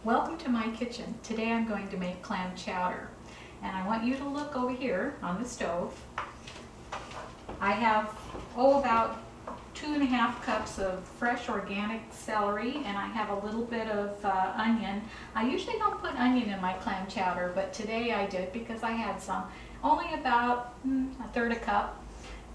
Welcome to my kitchen. Today I'm going to make clam chowder. And I want you to look over here on the stove. I have, about 2.5 cups of fresh organic celery, and I have a little bit of onion. I usually don't put onion in my clam chowder, but today I did because I had some. Only about 1/3 cup,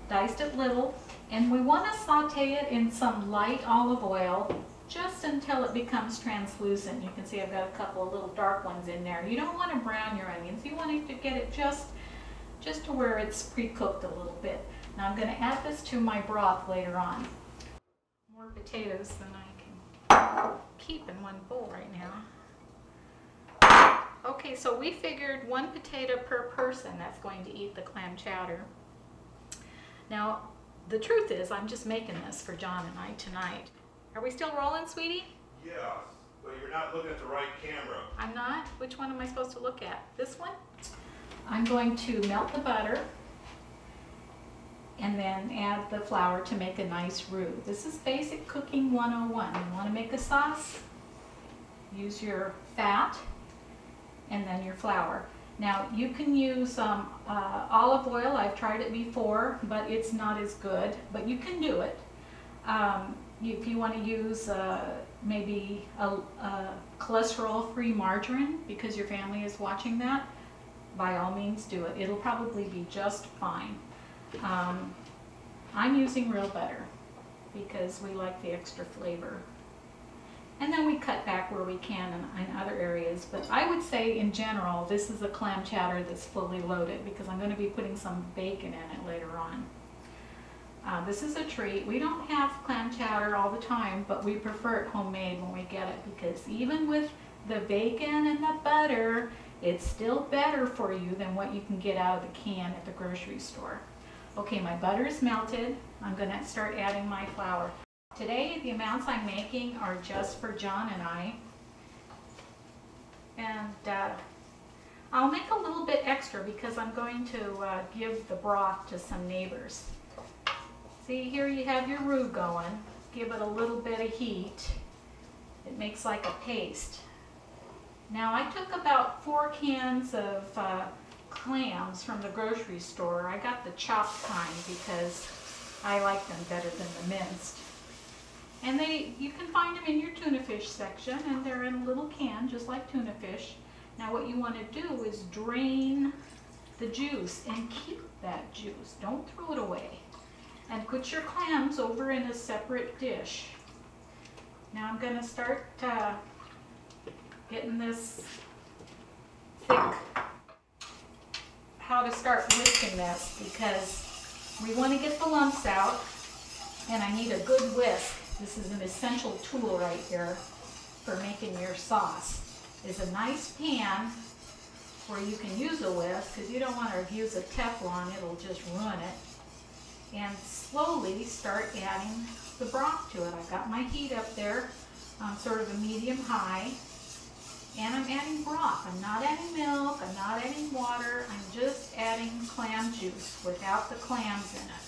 diced it little. And we want to saute it in some light olive oil just until it becomes translucent. You can see I've got a couple of little dark ones in there. You don't want to brown your onions. You want to get it just to where it's pre-cooked a little bit. Now I'm going to add this to my broth later on. More potatoes than I can keep in one bowl right now. Okay, so we figured 1 potato per person that's going to eat the clam chowder. Now, the truth is I'm just making this for John and I tonight. Are we still rolling, sweetie? Yeah, but you're not looking at the right camera. I'm not? Which one am I supposed to look at? This one? I'm going to melt the butter and then add the flour to make a nice roux. This is basic cooking 101. You want to make a sauce? Use your fat and then your flour. Now you can use olive oil. I've tried it before, but it's not as good, but you can do it. If you want to use maybe a cholesterol-free margarine because your family is watching that, by all means do it. It'll probably be just fine. I'm using real butter because we like the extra flavor. And then we cut back where we can in other areas. But I would say in general, this is a clam chowder that's fully loaded because I'm going to be putting some bacon in it later on. This is a treat. We don't have clam chowder all the time, but we prefer it homemade when we get it because even with the bacon and the butter, it's still better for you than what you can get out of the can at the grocery store. Okay, my butter is melted. I'm going to start adding my flour. Today, the amounts I'm making are just for John and I. And I'll make a little bit extra because I'm going to give the broth to some neighbors. See, here you have your roux going. Give it a little bit of heat. It makes like a paste. Now, I took about 4 cans of clams from the grocery store. I got the chopped kind because I like them better than the minced. And you can find them in your tuna fish section, and they're in a little can, just like tuna fish. Now what you want to do is drain the juice and keep that juice. Don't throw it away. And put your clams over in a separate dish. Now I'm going to start getting this thick. How to start whisking this, because we want to get the lumps out, and I need a good whisk. This is an essential tool right here for making your sauce. Is a nice pan where you can use a whisk, because you don't want to use a Teflon, it'll just ruin it. And slowly start adding the broth to it. I've got my heat up there on sort of a medium high, and I'm adding broth. I'm not adding milk, I'm not adding water, I'm just adding clam juice without the clams in it.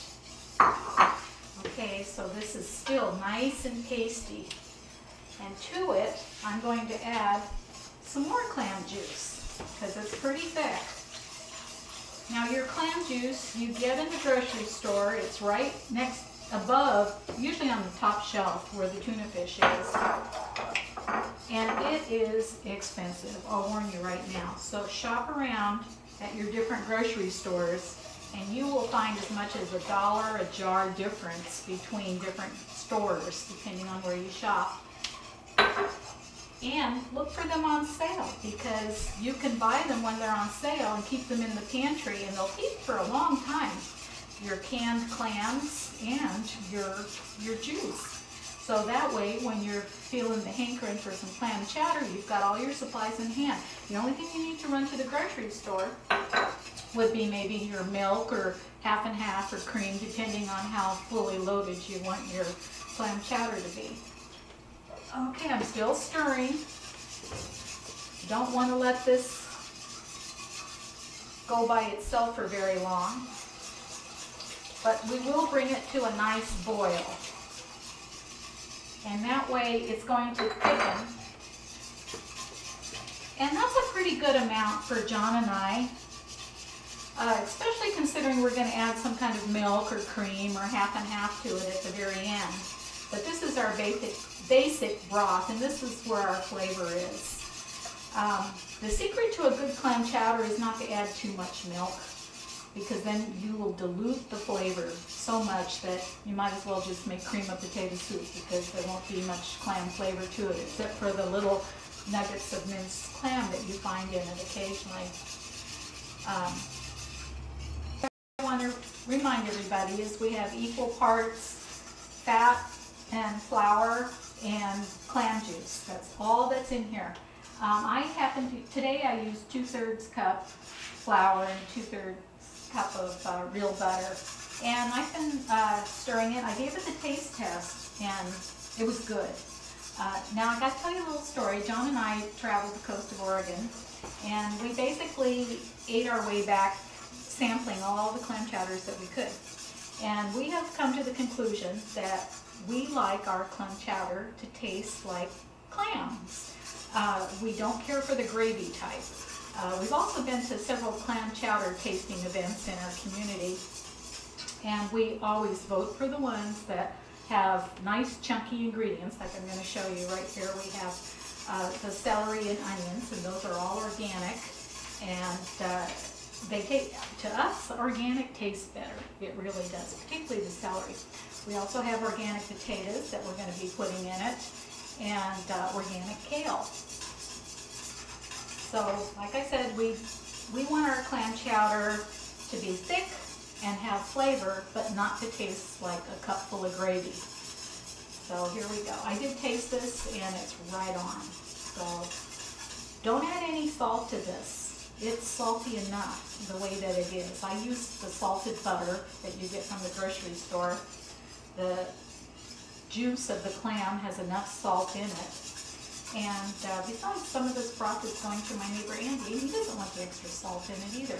Okay, so this is still nice and pasty. And to it, I'm going to add some more clam juice because it's pretty thick. Now your clam juice you get in the grocery store. It's right next, above, usually on the top shelf where the tuna fish is. And it is expensive, I'll warn you right now. So shop around at your different grocery stores and you will find as much as $1 a jar difference between different stores depending on where you shop. And look for them on sale because you can buy them when they're on sale and keep them in the pantry and they'll keep for a long time. Your canned clams and your juice. So that way when you're feeling the hankering for some clam chowder, you've got all your supplies in hand. The only thing you need to run to the grocery store would be maybe your milk or half and half or cream depending on how fully loaded you want your clam chowder to be. Okay, I'm still stirring. Don't want to let this go by itself for very long, but we will bring it to a nice boil. And that way it's going to thicken And that's a pretty good amount for John and I, especially considering we're going to add some kind of milk or cream or half and half to it at the very end. But this is our basic broth, and this is where our flavor is. The secret to a good clam chowder is not to add too much milk, because then you will dilute the flavor so much that you might as well just make cream of potato soup, because there won't be much clam flavor to it, except for the little nuggets of minced clam that you find in it occasionally. What I want to remind everybody is we have equal parts fat and flour and clam juice. That's all that's in here. Today I used 2/3 cup flour and 2/3 cup of real butter. And I've been stirring it. I gave it the taste test and it was good. Now I got to tell you a little story. John and I traveled the coast of Oregon and we basically ate our way back sampling all the clam chowders that we could. And we have come to the conclusion that we like our clam chowder to taste like clams. We don't care for the gravy type. We've also been to several clam chowder tasting events in our community, and we always vote for the ones that have nice chunky ingredients, like I'm going to show you right here. We have the celery and onions, and those are all organic, and to us, organic tastes better. It really does, particularly the celery. We also have organic potatoes that we're going to be putting in it, and organic kale. So, like I said, we want our clam chowder to be thick and have flavor, but not to taste like a cup full of gravy. So here we go. I did taste this and it's right on. So don't add any salt to this. It's salty enough the way that it is. I use the salted butter that you get from the grocery store. The juice of the clam has enough salt in it. And besides, some of this broth is going to my neighbor Andy, and he doesn't want the extra salt in it either.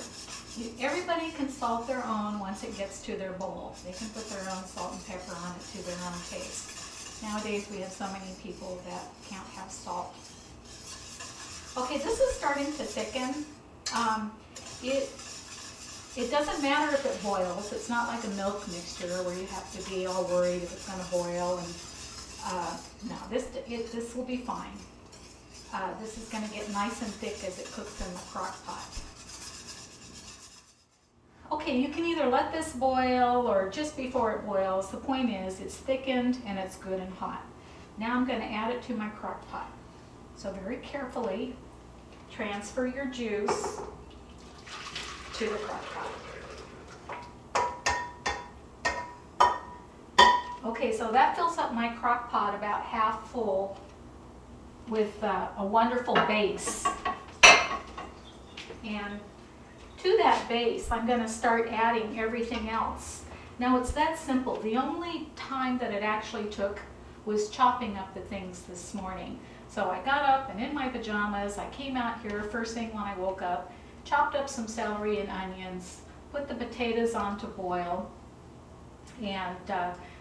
Everybody can salt their own once it gets to their bowl. They can put their own salt and pepper on it to their own taste. Nowadays we have so many people that can't have salt. Okay, this is starting to thicken. It doesn't matter if it boils. It's not like a milk mixture where you have to be all worried if it's going to boil. And no, this will be fine. This is going to get nice and thick as it cooks in the crock pot. Okay, you can either let this boil or just before it boils. The point is it's thickened and it's good and hot. Now I'm going to add it to my crock pot. So very carefully transfer your juice to the crock pot. Okay, so that fills up my crock pot about half full with a wonderful base. And to that base, I'm going to start adding everything else. Now it's that simple. The only time that it actually took was chopping up the things this morning. So I got up and in my pajamas, I came out here first thing when I woke up, chopped up some celery and onions, put the potatoes on to boil, and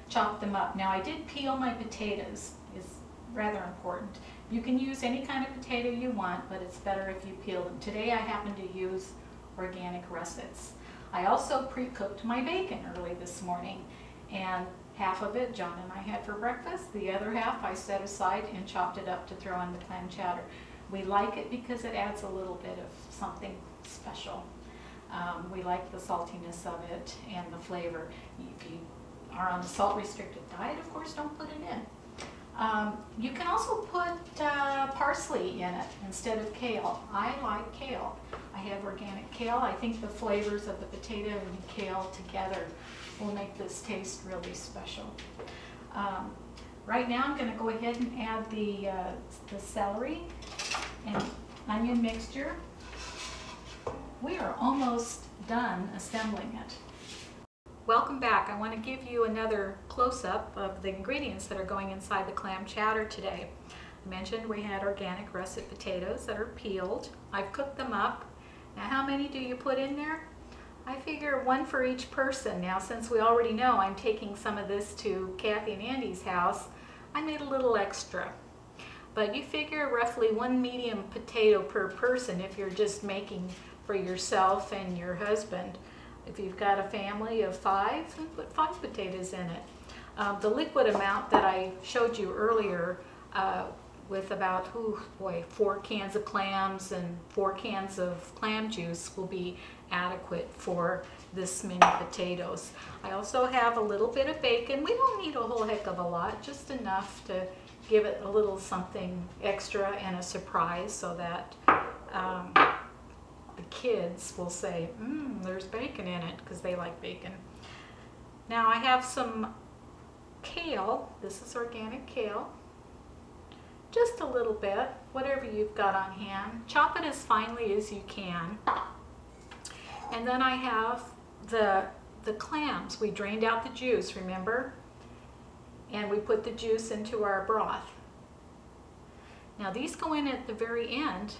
chopped them up. Now I did peel my potatoes. It's rather important. You can use any kind of potato you want, but it's better if you peel them. Today I happen to use organic russets. I also pre-cooked my bacon early this morning, and half of it John and I had for breakfast. The other half I set aside and chopped it up to throw in the clam chowder. We like it because it adds a little bit of something special. We like the saltiness of it and the flavor. If you are on a salt-restricted diet, of course, don't put it in. You can also put parsley in it instead of kale. I like kale. I have organic kale. I think the flavors of the potato and kale together will make this taste really special. Right now I'm going to go ahead and add the celery and onion mixture. We are almost done assembling it. Welcome back. I want to give you another close-up of the ingredients that are going inside the clam chowder today. I mentioned we had organic russet potatoes that are peeled. I've cooked them up. Now how many do you put in there? I figure one for each person. Now since we already know I'm taking some of this to Kathy and Andy's house, I made a little extra. but you figure roughly 1 medium potato per person if you're just making for yourself and your husband. If you've got a family of 5, then put 5 potatoes in it. The liquid amount that I showed you earlier with about, 4 cans of clams and 4 cans of clam juice will be adequate for this many potatoes. I also have a little bit of bacon. We don't need a whole heck of a lot, just enough to give it a little something extra and a surprise so that the kids will say, there's bacon in it, because they like bacon. Now I have some kale. This is organic kale. Just a little bit, whatever you've got on hand. Chop it as finely as you can. And then I have the clams. We drained out the juice, remember? And we put the juice into our broth. Now these go in at the very end,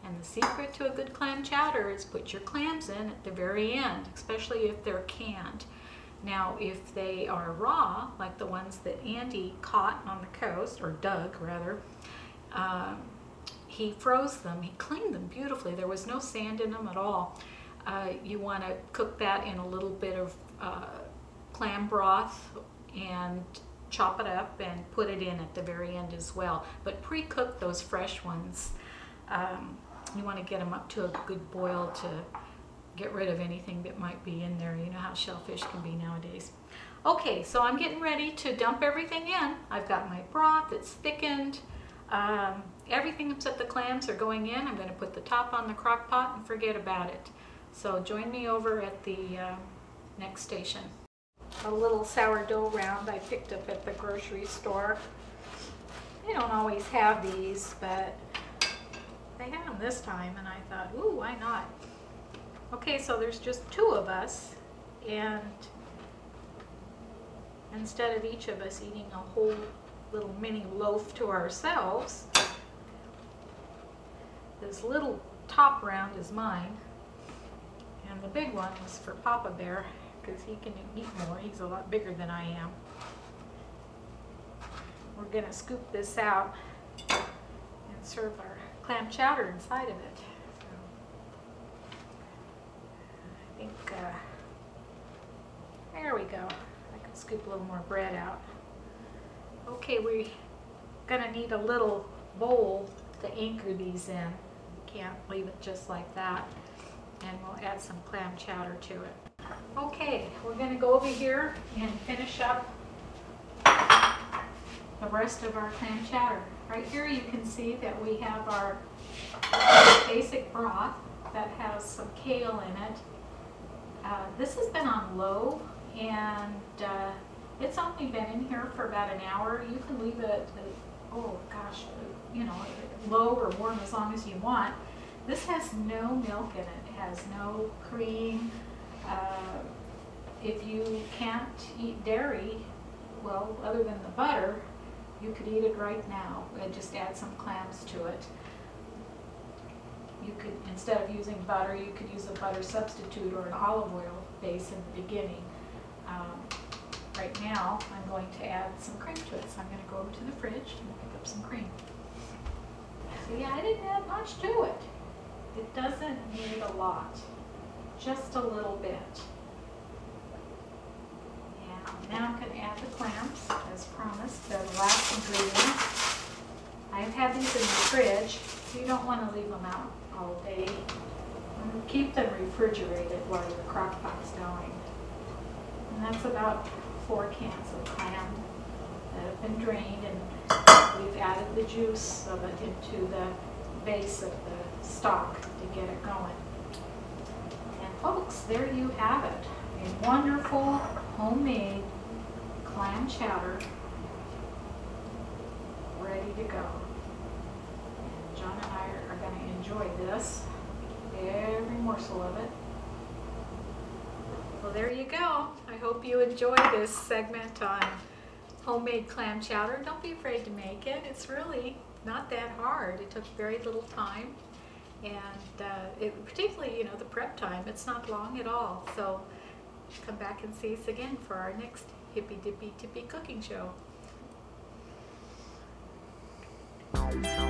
and the secret to a good clam chowder is put your clams in at the very end, especially if they're canned. Now if they are raw, like the ones that Andy caught on the coast, or Doug rather, he froze them, he cleaned them beautifully. There was no sand in them at all. You want to cook that in a little bit of clam broth and chop it up and put it in at the very end as well. But pre-cook those fresh ones. You want to get them up to a good boil to get rid of anything that might be in there. You know how shellfish can be nowadays. Okay, so I'm getting ready to dump everything in. I've got my broth, it's thickened. Everything except the clams are going in. I'm going to put the top on the crock pot and forget about it. So join me over at the next station. A little sourdough round I picked up at the grocery store. They don't always have these, but they had them this time, and I thought, ooh, why not? Okay, so there's just 2 of us, and instead of each of us eating a whole little mini loaf to ourselves, this little top round is mine, and the big one is for Papa Bear, because he can eat more. He's a lot bigger than I am. We're going to scoop this out and serve our clam chowder inside of it. I think, there we go. I can scoop a little more bread out. Okay, we're going to need a little bowl to anchor these in. Can't leave it just like that. And we'll add some clam chowder to it. Okay, we're going to go over here and finish up the rest of our clam chowder. Right here you can see that we have our basic broth that has some kale in it. This has been on low, and it's only been in here for about an hour. You can leave it, low or warm as long as you want. This has no milk in it. It has no cream. If you can't eat dairy, well, other than the butter, you could eat it right now and just add some clams to it. You could, instead of using butter, you could use a butter substitute or an olive oil base in the beginning. Right now, I'm going to add some cream to it, so I'm going to go over to the fridge and pick up some cream. See, I didn't add much to it. It doesn't need a lot, just a little bit. And now I'm going to add the clams, as promised, the last ingredient. I've had these in the fridge, so you don't want to leave them out all day. Keep them refrigerated while your crock pot's going. And that's about 4 cans of clam that have been drained, and we've added the juice of it into the base of the stock to get it going. And folks, there you have it. A wonderful homemade clam chowder ready to go. And John and I are going to enjoy this, every morsel of it. Well, there you go. I hope you enjoy this segment on homemade clam chowder. Don't be afraid to make it. It's really not that hard. It took very little time, and particularly, the prep time, it's not long at all. So come back and see us again for our next Hippy Dippy Tippy cooking show. Bye.